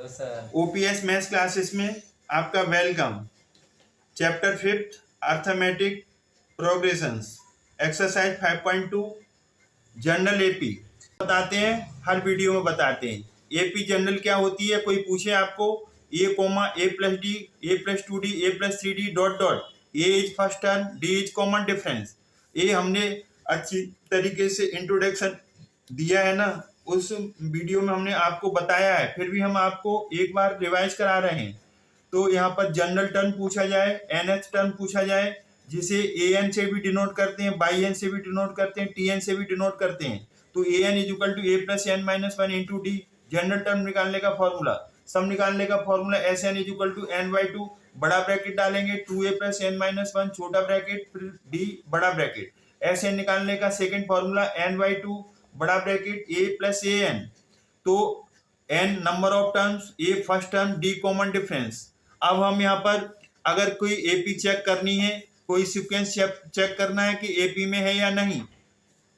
Sir. OPS maths classes में आपका welcome. Chapter 5 arithmetic progressions exercise 5.2 general AP बताते हैं, हर वीडियो में बताते हैं। एपी जनरल क्या होती है, कोई पूछे आपको a comma a plus d a plus 2d a plus 3d dot dot a is first term d is common difference. ये हमने अच्छी तरीके से इंट्रोडक्शन दिया है ना, उस वीडियो में हमने आपको बताया है, फिर भी हम आपको एक बार रिवाइज करा रहे हैं। तो यहाँ पर जनरल टर्म पूछा जाए, एनएच टर्म पूछा जाए, जिसे ए एन से भी डिनोट करते हैं, बाई एन से भी डिनोट करते हैं, टी एन से भी डिनोट करते हैं। तो a n is equal to a plus n minus one into d. General term निकालने का फॉर्मूला, सम निकालने का formula S n is equal to n by two, बड़ा ब्रैकेट डालेंगे, two a plus n minus one छोटा bracket, फिर d बड़ा bracket. S n निकालने का second formula n by two बड़ा bracket a plus a n. तो n number of terms, a first term, D common difference. अब हम यहाँ पर अगर कोई एपी चेक करनी है, कोई सीक्वेंस चेक करना है कि एपी में है या नहीं,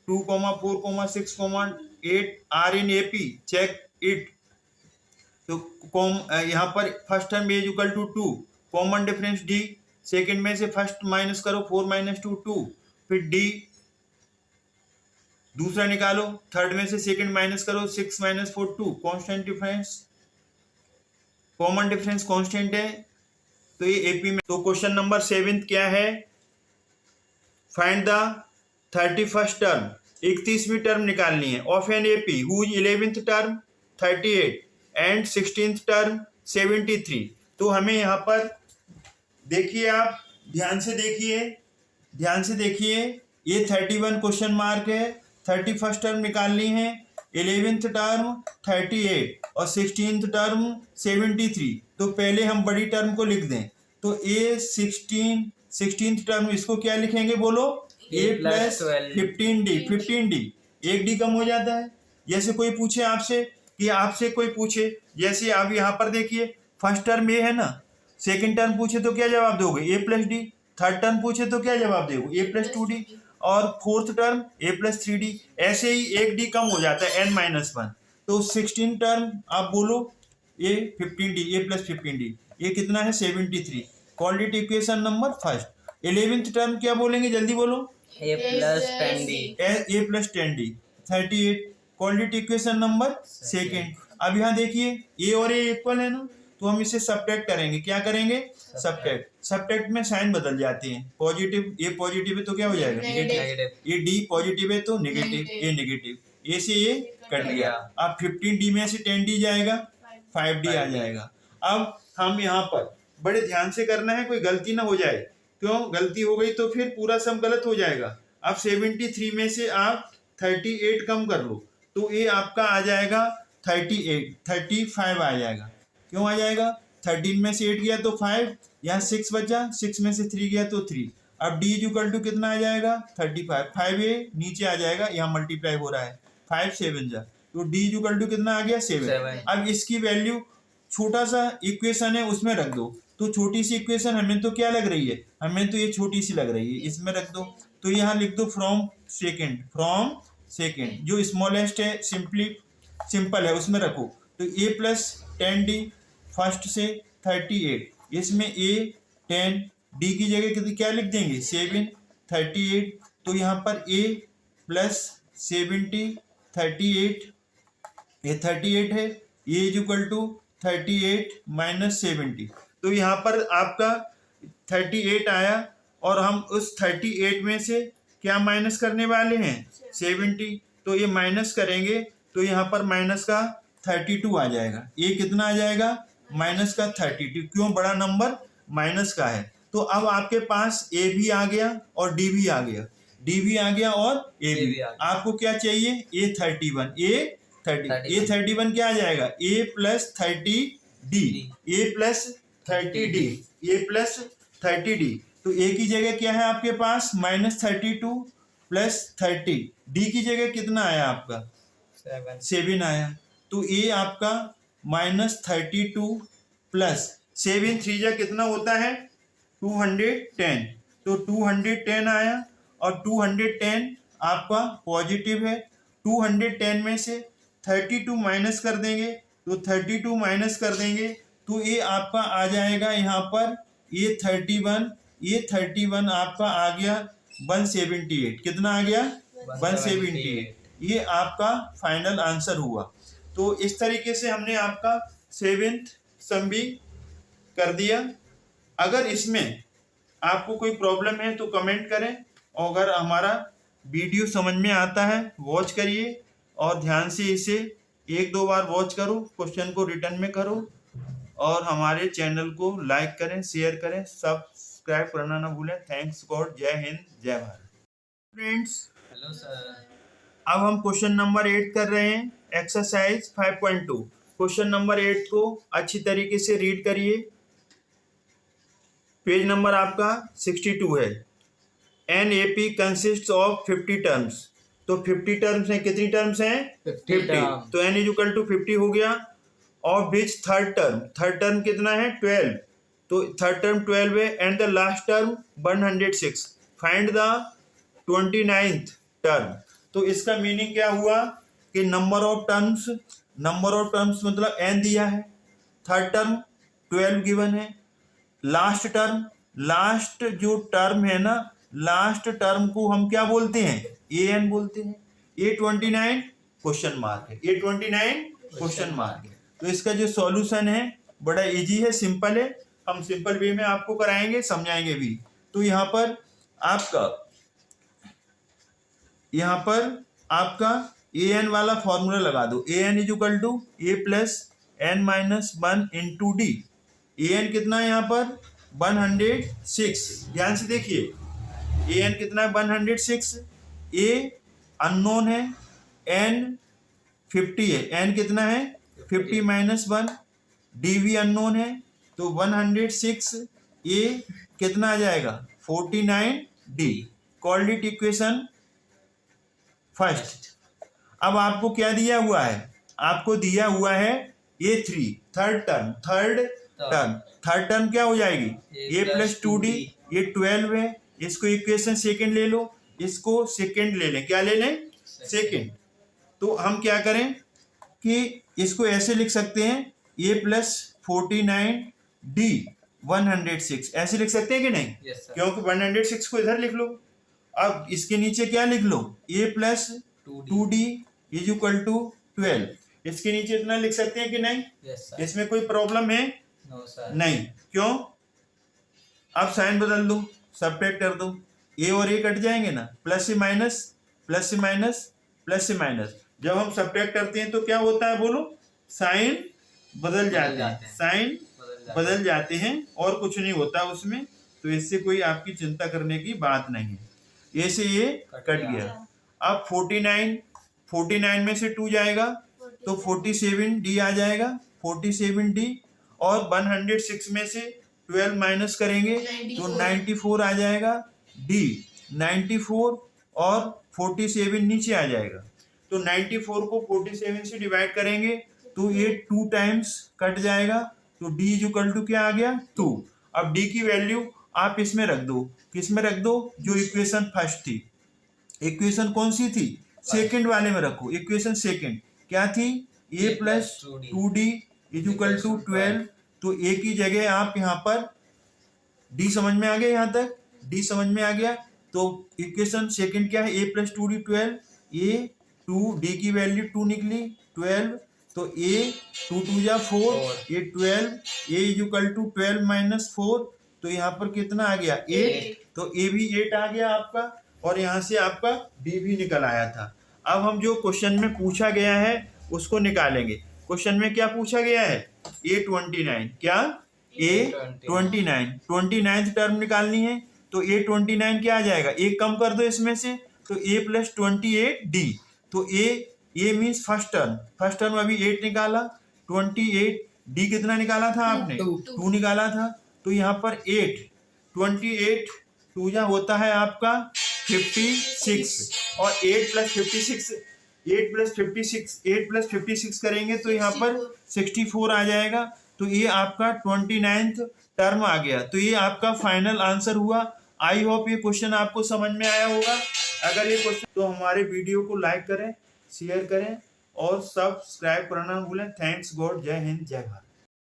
2,4,6,8 are in AP, check it. तो यहाँ पर first term is equal to 2, common difference d, second में से फर्स्ट माइनस करो 4 माइनस 2 2, फिर डी दूसरा निकालो, थर्ड में से सेकंड माइनस करो 6 minus 4 2, constant difference, common difference constant है। तो ये एपी में। तो क्वेश्चन नंबर 7 क्या है, फाइंड द 31st टर्म, 31वीं टर्म निकालनी है of an AP whose 11th term 38 and 16th term 73। तो हमें यहाँ पर देखिए, आप ध्यान से देखिए, ये 31 क्वेश्चन मार्क है, 31st टर्म निकालनी है, 11th टर्म 38 और 16th टर्म 73। तो पहले हम बड़ी टर्म को लिख दें, तो ए 16th टर्म, इसको क्या लिखेंगे बोलो, ए प्लस 15d, 15d, एक डी कम हो जाता है। जैसे कोई पूछे आपसे जैसे आप यहाँ पर देखिए, फर्स्ट टर्म ए है ना, सेकंड टर्म पूछे तो क्या जवाब दोगे, ए प्लस डी, थर्ड टर्म पूछे तो क्या जवाब दोगे, ए प्लस 2d, और फोर्थ टर्म ए प्लस 3d। ऐसे ही एक डी कम हो जाता है, n माइनस 1। तो 16 टर्म आप बोलो ए 15d, ए प्लस 15d, ये कितना है 73, quadratic equation number first. 11th term क्या बोलेंगे, जल्दी बोलो, a plus 10d, a plus 10d 38, quadratic equation number second. अब यहाँ देखिए ए और ए इक्वल है ना, तो हम इसे सब्ट्रैक्ट करेंगे, क्या करेंगे, सब्ट्रैक्ट में साइन बदल जाते हैं, पॉजिटिव, ए पॉजिटिव है तो क्या हो जाएगा नेगेटिव, ये डी पॉजिटिव है तो नेगेटिव, ए नेगेटिव, ए से ए कट गया। अब 15d में से 10d जाएगा, 5d आ जाएगा। अब हम यहाँ पर बड़े ध्यान से करना है, कोई गलती ना हो जाए, क्यों, गलती हो गई तो फिर पूरा सम गलत हो जाएगा। अब 73 में से आप 38 कम कर लो, तो ये आपका आ जाएगा 35 आ जाएगा। क्यों आ जाएगा, 13 में से 8 गया तो 5, यहाँ 6 बचा, 6 में से 3 गया तो 3। अब डी इज इक्वल टू कितना आ जाएगा 35, 5a नीचे आ जाएगा, यहाँ मल्टीप्लाई हो रहा है, 5 7 जा, तो डी इज इक्वल टू कितना आ गया 7। अब इसकी वैल्यू, छोटा सा इक्वेशन है उसमें रख दो, तो छोटी सी इक्वेशन हमें तो क्या लग रही है, हमें तो ये छोटी सी लग रही है, इसमें रख दो। तो यहाँ लिख दो फ्रॉम सेकेंड, जो स्मॉलेस्ट है सिंपल है उसमें रखो। तो ए प्लस 10d फर्स्ट से 38, इसमें ए 10, डी की जगह क्या लिख देंगे 7, 38। तो यहाँ पर ए प्लस 70 38, ये 38 है, ए इज इक्वल टू 38 माइनस 70। तो यहाँ पर आपका 38 आया, और हम उस 38 में से क्या माइनस करने वाले हैं 70। तो ये माइनस करेंगे तो यहाँ पर माइनस का 32 आ जाएगा, ये कितना आ जाएगा माइनस का 32, क्यों, बड़ा नंबर माइनस का है। तो अब आपके पास ए भी आ गया और डी भी आ गया, और ए भी। आपको क्या चाहिए, ए 31, ए 31 क्या आ जाएगा, ए प्लस 30d, ए प्लस 30d। तो ए की जगह क्या है आपके पास -32 प्लस 30, डी की जगह कितना आया आपका 7 आया। तो ए आपका -32 प्लस 7 3 जा कितना होता है 210, तो 210 आया, और 210 आपका पॉजिटिव है। 210 में से 32 माइनस कर देंगे तो 32 माइनस कर देंगे तो ये आपका आ जाएगा यहाँ पर ये 31 आपका आ गया 178। कितना आ गया 178। ये आपका फाइनल आंसर हुआ। तो इस तरीके से हमने आपका 7th सम भी कर दिया। अगर इसमें आपको कोई प्रॉब्लम है तो कमेंट करें, और अगर हमारा वीडियो समझ में आता है वॉच करिए और ध्यान से इसे 1-2 बार वॉच करो, क्वेश्चन को रिटर्न में करो और हमारे चैनल को लाइक करें, शेयर करें, सब्सक्राइब करना ना भूलें। Thanks God. जय हिंद, जय भारत। Friends, hello sir. अब हम क्वेश्चन नंबर 8 कर रहे हैं, एक्सरसाइज 5.2। क्वेश्चन नंबर 8 को अच्छी तरीके से रीड करिए। पेज नंबर आपका 62 है। An AP consist of 50 terms. तो 50 टर्म्स हैं, कितनी टर्म्स हैं 50। तो n इक्वल टू 50 हो गया। और विच थर्ड टर्म कितना है 12। तो थर्ड टर्म 12 है and the last term 106। Find the 29th term. तो इसका मीनिंग क्या हुआ कि नंबर ऑफ टर्म्स मतलब n दिया है, थर्ड टर्म 12 गिवन है, लास्ट जो टर्म है ना, लास्ट टर्म को हम क्या बोलते हैं an बोलते हैं। A29 क्वेश्चन मार्क है, A29 क्वेश्चन मार्क है। तो इसका जो सॉल्यूशन है बड़ा इजी है, सिंपल है। हम सिंपल वे में आपको कराएंगे, समझाएंगे भी। तो यहाँ पर आपका an वाला फॉर्मूला लगा दो। an is equal to a plus n minus 1 into d. an कितना है यहाँ पर 106। ध्यान से देखिए, an कितना है 106। a अननोन है, n 50 है, n कितना है 50 माइनस 1। डी भी अननोन है, तो 106 a कितना आ जाएगा 49 D. Called it equation first. अब आपको क्या दिया हुआ है, आपको दिया हुआ है A3 थर्ड टर्म क्या हो जाएगी a प्लस 2d। ये 12 है, इसको इक्वेशन सेकंड ले लो, इसको सेकंड ले लें। क्या ले लें सेकंड। तो हम क्या करें कि इसको ऐसे लिख सकते हैं a प्लस 49d 106। ऐसे लिख सकते हैं कि नहीं क्योंकि 106 को इधर लिख लो। अब इसके नीचे क्या लिख लो a plus 2d is equal to 12। इसके नीचे इतना लिख सकते हैं कि नहीं इसमें कोई प्रॉब्लम है नहीं। क्यों, अब साइन बदल दो, सब्ट्रैक्ट कर दो, a और a कट जाएंगे ना, प्लस से माइनस प्लस से माइनस प्लस से माइनस। जब हम सब्ट्रैक्ट करते हैं तो क्या होता है बोलो, साइन बदल जाते हैं, साइन बदल जाते हैं और कुछ नहीं होता उसमें। तो इससे कोई आपकी चिंता करने की बात नहीं है। ए से ये कट गया। अब 49 में से 2 जाएगा तो 47d आ जाएगा, 47d। और 106 में से 12 माइनस करेंगे तो 94 आ जाएगा d। 94 और 47 नीचे आ जाएगा, तो 94 को 47 से डिवाइड करेंगे तो ये 2 टाइम्स कट जाएगा। तो d इज इक्वल टू क्या आ गया 2। अब d की वैल्यू आप इसमें रख दो, किस में रख दो, जो इक्वेशन फर्स्ट थी। इक्वेशन कौन सी थी, सेकंड वाले में रखो। इक्वेशन सेकंड क्या थी, a plus 2d is equal to 12। तो a की जगह आप यहाँ पर d समझ में आ गया, यहाँ तक d समझ में आ गया। तो इक्वेशन सेकंड क्या है, a plus 2d 12, a 2d की वैल्यू 2 निकली 12। तो a 2 2 जा 4, ये 12, a is equal to 12 minus 4। तो यहाँ पर कितना आ गया 8। तो a भी 8 आ गया आपका, और यहाँ से आपका d भी निकल आया था। अब हम जो क्वेश्चन में पूछा गया है उसको निकालेंगे। क्वेश्चन में क्या पूछा गया है, A29 क्या A29 29th टर्म निकालनी है। तो A29 क्या आ जाएगा, एक कम कर दो इसमें से, तो a प्लस 28d। तो a मीन्स फर्स्ट टर्म अभी 8 निकाला, 28d कितना निकाला था आपने 2 निकाला था। तो यहाँ पर 8 28 2 जा होता है आपका 56, और 8 प्लस 56 करेंगे तो यहाँ पर 64 आ जाएगा। तो ये आपका 29th टर्म आ गया। तो ये आपका फाइनल आंसर हुआ। आई होप ये क्वेश्चन आपको समझ में आया होगा। अगर ये क्वेश्चन, तो हमारे वीडियो को लाइक करें, शेयर करें और सब्सक्राइब करना ना भूलें। थैंक्स गॉड, जय हिंद, जय भारत।